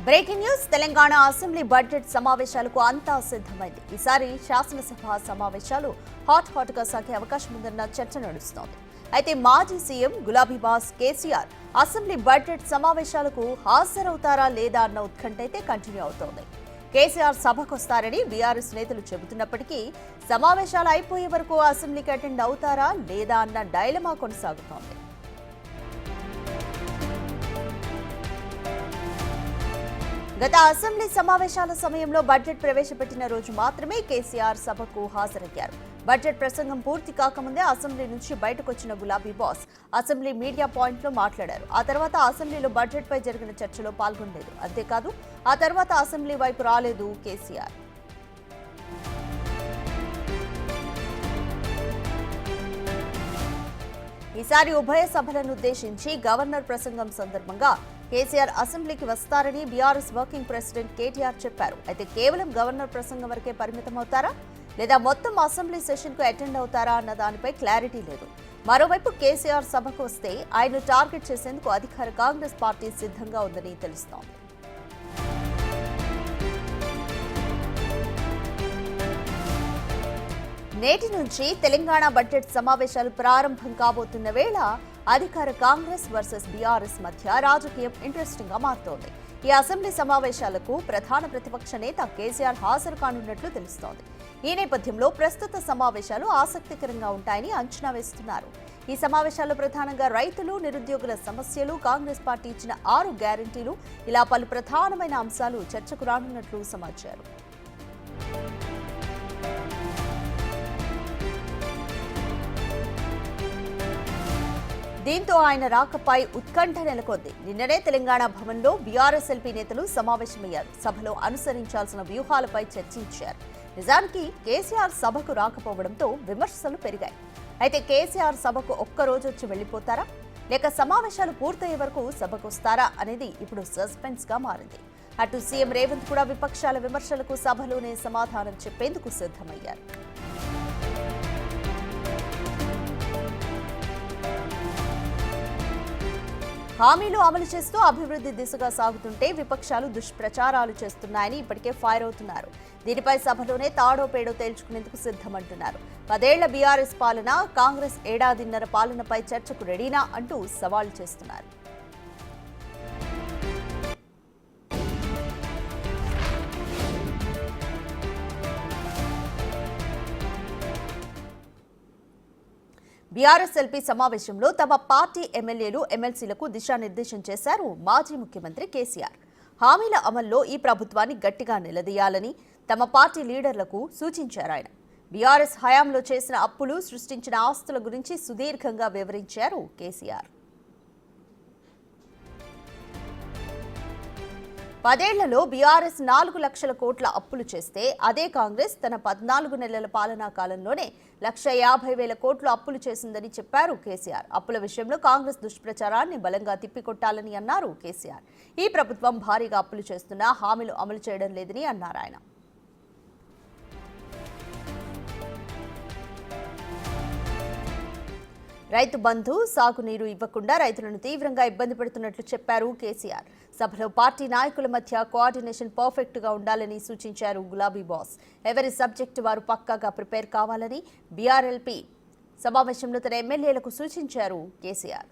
Breaking news Telangana assembly budget సమావేశాలకు అంతా సిద్ధమైంది. ఈసారి శాసనసభ సమావేశాలు హాట్ గా సాగే అవకాశం ఉందన్న చర్చ నడుస్తోంది. అయితే మాజీ సీఎం గులాబీ బాస్ కేసీఆర్ అసెంబ్లీ బడ్జెట్ సమావేశాలకు హాజరవుతారా లేదా అన్న ఉత్కంఠ అయితే కంటిన్యూ అవుతోంది. కేసీఆర్ సభకొస్తారని బీఆర్ఎస్ నేతలు చెబుతున్నప్పటికీ సమావేశాలు అయిపోయే వరకు అసెంబ్లీకి అటెండ్ అవుతారా లేదా అన్న డైలమా కొనసాగుతోంది. గత అసెంబ్లీ సమావేశాల సమయంలో బడ్జెట్ ప్రవేశపెట్టిన రోజు మాత్రమే కేసీఆర్ సభకు హాజరయ్యారు. బడ్జెట్ ప్రసంగం పూర్తి కాకముందే అసెంబ్లీ నుంచి బయటకొచ్చిన గులాబీ బాస్ అసెంబ్లీ మీడియా పాయింట్లో మాట్లాడారు. ఆ తర్వాత అసెంబ్లీలో బడ్జెట్ పై జరిగిన చర్చలో పాల్గొనలేదు. అంతేకాదు ఆ తర్వాత అసెంబ్లీ వైపు రాలేదు కేసీఆర్. ఈసారి ఉభయ సభలను ఉద్దేశించి గవర్నర్ ప్రసంగం సందర్భంగా కేసీఆర్ అసెంబ్లీకి వస్తారని బీఆర్ఎస్ వర్కింగ్ ప్రెసిడెంట్ కేటీఆర్ చెప్పారు. అయితే కేవలం గవర్నర్ ప్రసంగం వరకే పరిమితం అవుతారా లేదా మొత్తం అసెంబ్లీ సెషన్ కు అటెండ్ అవుతారా అన్న దానిపై క్లారిటీ లేదు. మరోవైపు కేసీఆర్ సభకు వస్తే ఆయన టార్గెట్ చేసేందుకు అధికార కాంగ్రెస్ పార్టీ సిద్ధంగా ఉందని తెలుస్తోంది. నేటి నుంచి తెలంగాణ బడ్జెట్ సమావేశాలు ప్రారంభం కాబోతున్న వేళ అధికార కాంగ్రెస్ వర్సెస్ బీఆర్ఎస్ మధ్య రాజకీయం ఇంట్రెస్టింగ్ గా మారుతోంది. ఈ అసెంబ్లీ సమావేశాలకు ప్రధాన ప్రతిపక్ష నేత కేసీఆర్ హాజరు కానున్నట్లు తెలుస్తోంది. ఈ నేపథ్యంలో ప్రస్తుత సమావేశాలు ఆసక్తికరంగా ఉంటాయని అంచనా వేస్తున్నారు. ఈ సమావేశాల్లో ప్రధానంగా రైతులు, నిరుద్యోగుల సమస్యలు, కాంగ్రెస్ పార్టీ ఇచ్చిన 6 గ్యారంటీలు ఇలా పలు ప్రధానమైన అంశాలు చర్చకు రానున్నట్లు సమాచారం. దీంతో ఆయన రాకపై ఉత్కంఠ నెలకొంది. నిన్ననే తెలంగాణ భవన్లో బీఆర్ఎస్ ఎల్పీ నేతలు సమావేశమయ్యారు. సభలో అనుసరించాల్సిన వ్యూహాలపై చర్చించారు. నిజానికి కేసీఆర్ సభకు రాకపోవడంతో విమర్శలు పెరిగాయి. అయితే కేసీఆర్ సభకు ఒక్కరోజు వచ్చి వెళ్లిపోతారా లేక సమావేశాలు పూర్తయ్యే వరకు సభకు వస్తారా అనేది ఇప్పుడు సస్పెన్స్ గా మారింది. అటు సీఎం రేవంత్ కూడా విపక్షాల విమర్శలకు సభలోనే సమాధానం చెప్పేందుకు సిద్ధమయ్యారు. హామీలు అమలు చేస్తూ అభివృద్ధి దిశగా సాగుతుంటే విపక్షాలు దుష్ప్రచారాలు చేస్తున్నాయని ఇప్పటికే ఫైర్ అవుతున్నారు. దీనిపై సభలోనే తాడో పేడో తేల్చుకునేందుకు సిద్ధమంటున్నారు. 10 ఏళ్ల బీఆర్ఎస్ పాలన, కాంగ్రెస్ ఏడాదిన్నర పాలనపై చర్చకు రెడీనా అంటూ సవాల్ చేస్తున్నారు. బీఆర్ఎస్ ఎల్పీ సమావేశంలో తమ పార్టీ ఎమ్మెల్యేలు, ఎమ్మెల్సీలకు దిశానిర్దేశం చేశారు మాజీ ముఖ్యమంత్రి కేసీఆర్. హామీల అమల్లో ఈ ప్రభుత్వాన్ని గట్టిగా నిలదీయాలని తమ పార్టీ లీడర్లకు సూచించారు. ఆయన బీఆర్ఎస్ హయాంలో చేసిన అప్పులు, సృష్టించిన ఆస్తుల గురించి సుదీర్ఘంగా వివరించారు కేసీఆర్. 10 ఏళ్లలో బీఆర్ఎస్ 4 లక్షల కోట్ల అప్పులు చేస్తే అదే కాంగ్రెస్ తన 14 నెలల పాలనా కాలంలోనే 1,50,000 కోట్లు అప్పులు చేసిందని చెప్పారు కేసీఆర్. అప్పుల విషయంలో కాంగ్రెస్ దుష్ప్రచారాన్ని బలంగా తిప్పికొట్టాలని అన్నారు కేసీఆర్. ఈ ప్రభుత్వం భారీగా అప్పులు చేస్తున్నా హామీలు అమలు చేయడం లేదని అన్నారు ఆయన. రైతు బంధు, సాగునీరు ఇవ్వకుండా రైతులను తీవ్రంగా ఇబ్బంది పెడుతున్నట్లు చెప్పారు కేసీఆర్. సభలో పార్టీ నాయకుల మధ్య కోఆర్డినేషన్ పర్ఫెక్ట్ గా ఉండాలని సూచించారు గులాబీ బాస్. ఎవరి సబ్జెక్టు వారు పక్కాగా ప్రిపేర్ కావాలని బీఆర్ఎల్పీ సమావేశంలో తన ఎమ్మెల్యేలకు సూచించారు కేసీఆర్.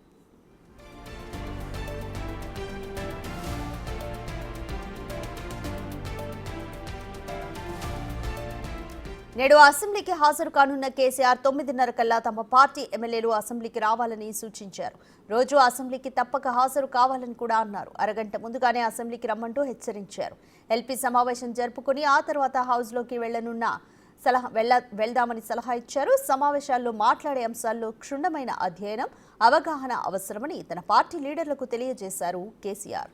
నేడు అసెంబ్లీకి హాజరు కానున్న కేసీఆర్ 9:30 కల్లా తమ పార్టీ ఎమ్మెల్యేలు అసెంబ్లీకి రావాలని సూచించారు. రోజు అసెంబ్లీకి తప్పక హాజరు కావాలని కూడా అన్నారు. అరగంట ముందుగానే అసెంబ్లీకి రమ్మంటూ హెచ్చరించారు. ఎల్పీ సమావేశం జరుపుకుని ఆ తర్వాత హౌస్లోకి వెళ్దామని సలహా ఇచ్చారు. సమావేశాల్లో మాట్లాడే అంశాల్లో క్షుణ్ణమైన అధ్యయనం, అవగాహన అవసరమని తన పార్టీ లీడర్లకు తెలియజేశారు కేసీఆర్.